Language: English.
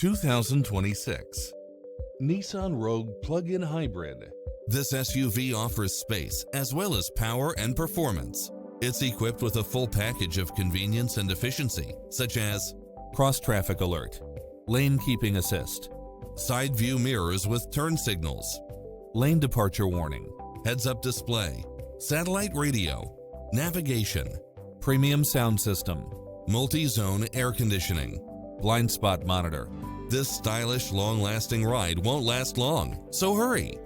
2026 Nissan Rogue Plug-in Hybrid. This SUV offers space as well as power and performance. It's equipped with a full package of convenience and efficiency, such as cross-traffic alert, lane keeping assist, side view mirrors with turn signals, lane departure warning, heads-up display, satellite radio, navigation, premium sound system, multi-zone air conditioning, blind spot monitor. This stylish, long-lasting ride won't last long, so hurry!